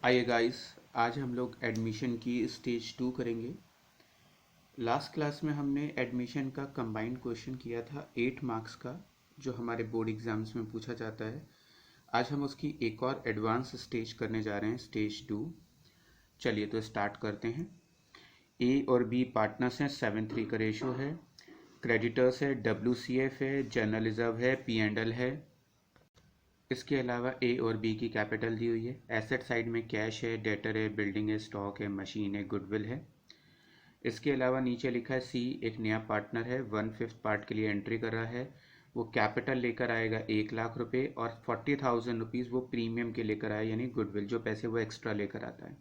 आइए गाइस, आज हम लोग एडमिशन की स्टेज 2 करेंगे। लास्ट क्लास में हमने एडमिशन का कंबाइंड क्वेश्चन किया था 8 मार्क्स का, जो हमारे बोर्ड एग्जाम्स में पूछा जाता है। आज हम उसकी एक और एडवांस स्टेज करने जा रहे हैं, स्टेज 2। चलिए तो स्टार्ट करते हैं। ए और बी पार्टनर्स हैं, 7:3 का रेशो है। क्रेडिटर्स है, WCF है, जर्नल रिजर्व है, P&L है। इसके अलावा ए और बी की कैपिटल दी हुई है। एसेट साइड में कैश है, डेटर है, बिल्डिंग है, स्टॉक है, मशीन है, गुडविल है। इसके अलावा नीचे लिखा है सी एक नया पार्टनर है, 1/5 पार्ट के लिए एंट्री कर रहा है। वो कैपिटल लेकर आएगा 1,00,000 रुपये और 40,000 रुपीज़ वो प्रीमियम के लेकर आए, यानी गुडविल, जो पैसे वो एक्स्ट्रा लेकर आता है।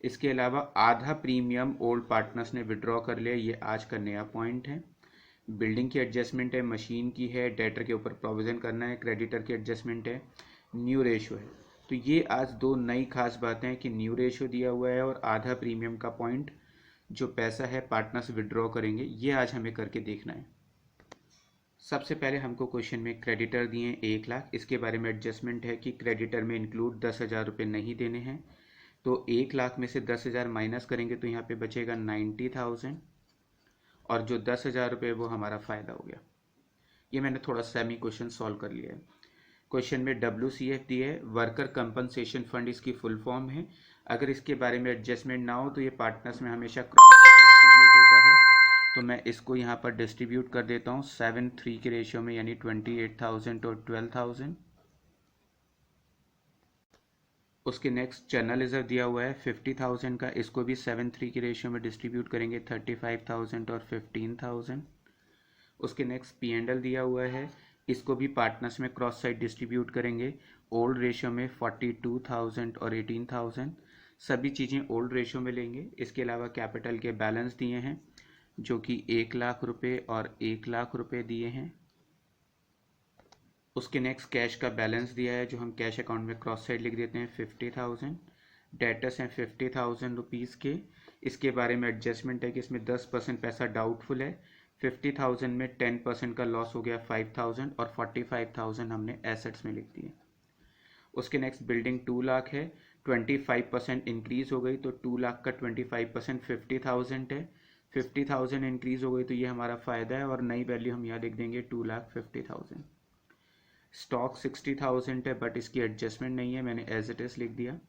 इसके अलावा आधा प्रीमियम ओल्ड पार्टनर्स ने विड्रॉ कर लिया, ये आज का नया पॉइंट है। बिल्डिंग की एडजस्टमेंट है, मशीन की है, डेटर के ऊपर प्रोविज़न करना है, क्रेडिटर की एडजस्टमेंट है, न्यू रेशो है। तो ये आज दो नई खास बातें हैं कि न्यू रेशो दिया हुआ है और आधा प्रीमियम का पॉइंट जो पैसा है पार्टनर्स विड्रॉ करेंगे, ये आज हमें करके देखना है। सबसे पहले हमको क्वेश्चन में क्रेडिटर दिए 1,00,000, इसके बारे में एडजस्टमेंट है कि क्रेडिटर में इंक्लूड 10,000 रुपये नहीं देने हैं। तो 1,00,000 में से 10,000 माइनस करेंगे तो यहाँ पे बचेगा 90,000 और जो 10,000 रुपये वो हमारा फ़ायदा हो गया। ये मैंने थोड़ा सेमी क्वेश्चन सॉल्व कर लिया है। क्वेश्चन में WCF दिए है, वर्कर कंपनसेशन फंड इसकी फुल फॉर्म है। अगर इसके बारे में एडजस्टमेंट ना हो तो ये पार्टनर्स में हमेशा क्रॉस डिस्ट्रीब्यूट होता है। तो मैं इसको यहाँ पर डिस्ट्रीब्यूट कर देता हूँ 7:3 के रेशियो में, यानी 28,000 और 12,000। उसके नेक्स्ट जर्नल रिजर्व दिया हुआ है 50,000 का, इसको भी 7:3 के रेशियो में डिस्ट्रीब्यूट करेंगे 35,000 और 15,000। उसके नेक्स्ट P&L दिया हुआ है, इसको भी पार्टनर्स में क्रॉस साइड डिस्ट्रीब्यूट करेंगे ओल्ड रेशियो में 42,000 और 18,000। सभी चीज़ें ओल्ड रेशियो में लेंगे। इसके अलावा कैपिटल के बैलेंस दिए हैं जो कि 1,00,000 रुपये और 1,00,000 रुपये दिए हैं। उसके नेक्स्ट कैश का बैलेंस दिया है, जो हम कैश अकाउंट में क्रॉस साइड लिख देते हैं 50,000। डेटर्स हैं 50,000 रुपीज़ के। इसके बारे में एडजस्टमेंट है कि इसमें 10% पैसा डाउटफुल है। 50,000 में 10% का लॉस हो गया 5,000 और 45,000 हमने एसेट्स में लिख दिए। उसके नेक्स्ट बिल्डिंग 2,00,000 है, 25% इंक्रीज़ हो गई तो 2,00,000 का 25% 50,000 है। 50,000 इंक्रीज़ हो गई तो ये हमारा फ़ायदा है और नई वैल्यू हम यहाँ लिख देंगे 2,50,000। स्टॉक 60,000 है बट इसकी एडजस्टमेंट नहीं है, मैंने एज इट इज़ लिख दिया।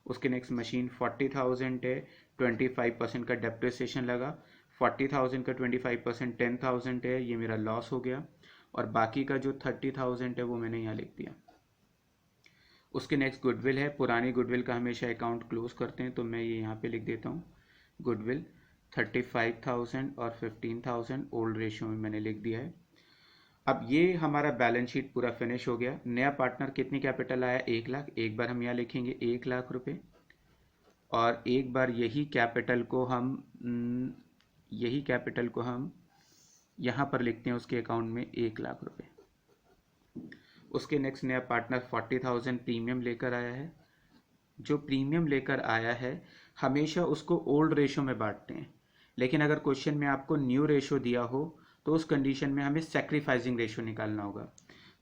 उसके नेक्स्ट मशीन 40,000 है, 25% का डेप्रिसिएशन लगा। 40,000 का 25% 10,000 है, ये मेरा लॉस हो गया और बाकी का जो 30,000 है वो मैंने यहाँ लिख दिया। उसके नेक्स्ट गुडविल है, पुरानी गुडविल का हमेशा अकाउंट क्लोज करते हैं तो मैं ये यहाँ पे लिख देता हूँ गुडविल 35,000 और 15,000 ओल्ड रेशियो में मैंने लिख दिया है। अब ये हमारा बैलेंस शीट पूरा फिनिश हो गया। नया पार्टनर कितनी कैपिटल आया 1,00,000, एक बार हम यहाँ लिखेंगे 1,00,000 रुपये और एक बार यही कैपिटल को हम यहाँ पर लिखते हैं उसके अकाउंट में 1,00,000 रुपये। उसके नेक्स्ट नया पार्टनर 40,000 प्रीमियम लेकर आया है। जो प्रीमियम लेकर आया है हमेशा उसको ओल्ड रेशो में बांटते हैं, लेकिन अगर क्वेश्चन में आपको न्यू रेशो दिया हो तो उस कंडीशन में हमें सैक्रिफाइसिंग रेशो निकालना होगा।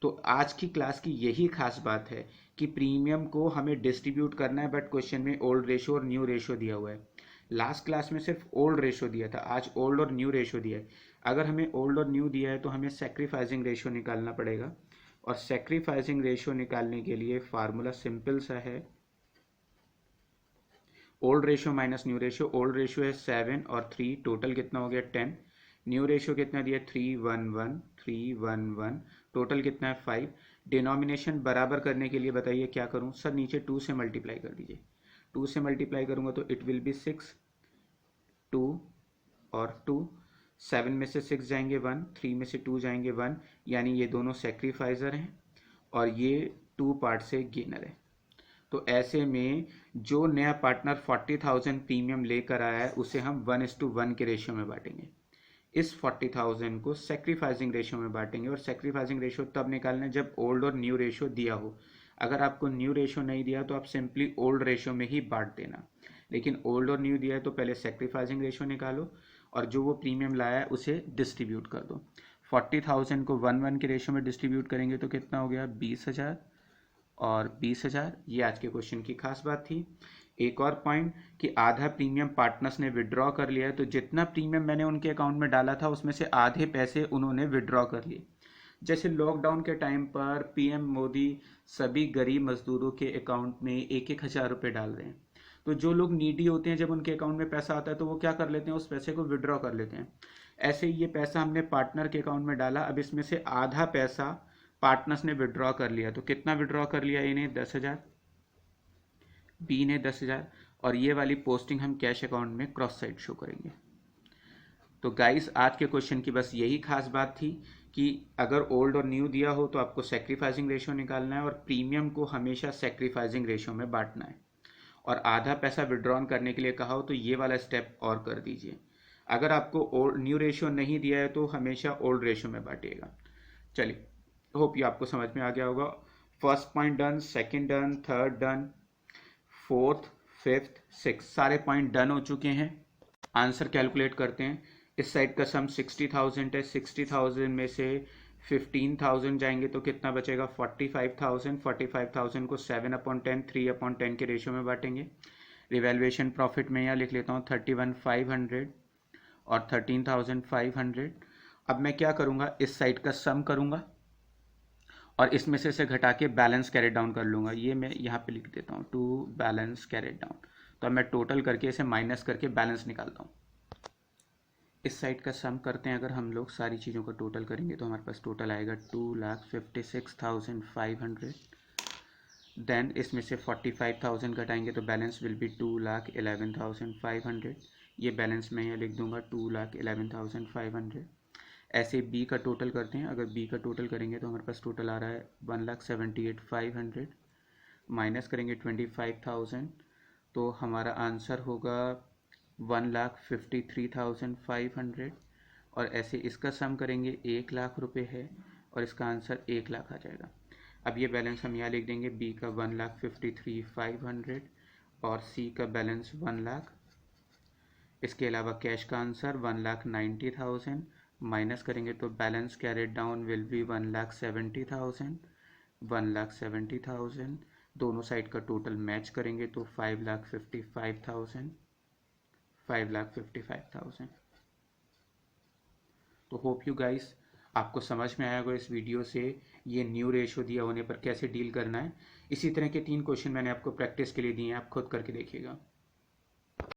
तो आज की क्लास की यही खास बात है कि प्रीमियम को हमें डिस्ट्रीब्यूट करना है, बट क्वेश्चन में ओल्ड रेशो और न्यू रेशो दिया हुआ है। लास्ट क्लास में सिर्फ ओल्ड रेशो दिया था, आज ओल्ड और न्यू रेशो दिया है। अगर हमें ओल्ड और न्यू दिया है तो हमें सैक्रिफाइसिंग रेशो निकालना पड़ेगा और सैक्रिफाइसिंग रेशो निकालने के लिए फार्मूला सिंपल सा है, old ratio minus new ratio. Old ratio है 7 और 3, टोटल कितना हो गया 10। न्यू रेशो कितना दिया 311, टोटल कितना है 5। डिनोमिनेशन बराबर करने के लिए बताइए क्या करूं सर, नीचे 2 से मल्टीप्लाई कर दीजिए। 2 से मल्टीप्लाई करूंगा तो इट विल बी 6, 2 और 2, 7 में से 6 जाएंगे 1, 3 में से 2 जाएंगे 1, यानी ये दोनों सेक्रीफाइजर हैं और ये 2 पार्ट से गेनर है। तो ऐसे में जो नया पार्टनर 40,000 प्रीमियम लेकर आया है उसे हम 1:1 के रेशियो में बांटेंगे। इस 40,000 को सेक्रीफाइसिंग रेशियो में बांटेंगे और सेक्रीफाइसिंग रेशियो तब निकालना है जब ओल्ड और न्यू रेशियो दिया हो। अगर आपको न्यू रेशियो नहीं दिया तो आप सिंपली ओल्ड रेशियो में ही बांट देना, लेकिन ओल्ड और न्यू दिया है तो पहले सेक्रीफाइसिंग रेशियो निकालो और जो वो प्रीमियम लाया है उसे डिस्ट्रीब्यूट कर दो। 40,000 को 1:1 के रेशियो में डिस्ट्रीब्यूट करेंगे तो कितना हो गया 20,000 और 20,000। ये आज के क्वेश्चन की खास बात थी। एक और पॉइंट कि आधा प्रीमियम पार्टनर्स ने विड्रॉ कर लिया है, तो जितना प्रीमियम मैंने उनके अकाउंट में डाला था उसमें से आधे पैसे उन्होंने विड्रॉ कर लिए। जैसे लॉकडाउन के टाइम पर पीएम मोदी सभी गरीब मजदूरों के अकाउंट में 1,000 रुपये डाल रहे हैं, तो जो लोग नीडी होते हैं जब उनके अकाउंट में पैसा आता है तो वो क्या कर लेते हैं, उस पैसे को विड्रॉ कर लेते हैं। ऐसे ही ये पैसा हमने पार्टनर के अकाउंट में डाला, अब इसमें से आधा पैसा पार्टनर्स ने विड्रॉ कर लिया। तो कितना विड्रॉ कर लिया, ए ने 10,000, बी ने 10,000, और ये वाली पोस्टिंग हम कैश अकाउंट में क्रॉस साइड शो करेंगे। तो गाइस आज के क्वेश्चन की बस यही खास बात थी कि अगर ओल्ड और न्यू दिया हो तो आपको सेक्रीफाइसिंग रेशियो निकालना है और प्रीमियम को हमेशा सेक्रीफाइसिंग रेशियो में बांटना है, और आधा पैसा विड्रॉन करने के लिए कहा हो तो ये वाला स्टेप और कर दीजिए। अगर आपको ओल्ड न्यू रेशियो नहीं दिया है तो हमेशा ओल्ड रेशियो में बांटिएगा। चलिए, होप ये आपको समझ में आ गया होगा। First point done, second done, third done, fourth, fifth, six, सारे पॉइंट डन हो चुके हैं। आंसर कैलकुलेट करते हैं। इस साइड का सम 60,000 है, 60,000 में से 15,000 जाएंगे तो कितना बचेगा, 45,000। 45,000 को 7/10, 3/10 के रेशियो में बांटेंगे। रिवैल्यूएशन प्रॉफिट में यहाँ लिख लेता हूँ 31,500 और 13,500। अब मैं क्या करूँगा, इस साइड का सम करूँगा और इसमें से घटा के बैलेंस कैरेट डाउन कर लूँगा। ये मैं यहाँ पे लिख देता हूँ, टू बैलेंस कैरेट डाउन। तो अब मैं टोटल करके इसे माइनस करके बैलेंस निकालता हूँ। इस साइड का सम करते हैं, अगर हम लोग सारी चीज़ों का टोटल करेंगे तो हमारे पास टोटल आएगा 2,56,500। देन इसमें से 45,000 घटाएंगे तो बैलेंस विल बी 2,11,500। ये बैलेंस मैं यहाँ लिख दूंगा 2,11,500। ऐसे बी का टोटल करते हैं, अगर बी का टोटल करेंगे तो हमारे पास टोटल आ रहा है 1,78,500, माइनस करेंगे 25,000 तो हमारा आंसर होगा 1,53,500। और ऐसे इसका सम करेंगे 1,00,000 रुपये है और इसका आंसर 1,00,000 आ जाएगा। अब ये बैलेंस हम यहाँ लिख देंगे, बी का 1,53,500 और सी का बैलेंस 1,00,000। इसके अलावा कैश का आंसर 1,90,000, माइनस करेंगे तो balance carried down will be 1,70,000। 1,70,000 दोनों साइड का टोटल मैच करेंगे तो 5,55,000। 5,55,000। तो होप यू गाइस आपको समझ में आया होगा इस वीडियो से ये न्यू रेशो दिया होने पर कैसे डील करना है। इसी तरह के 3 क्वेश्चन मैंने आपको प्रैक्टिस के लिए दिए हैं, आप खुद करके देखिएगा।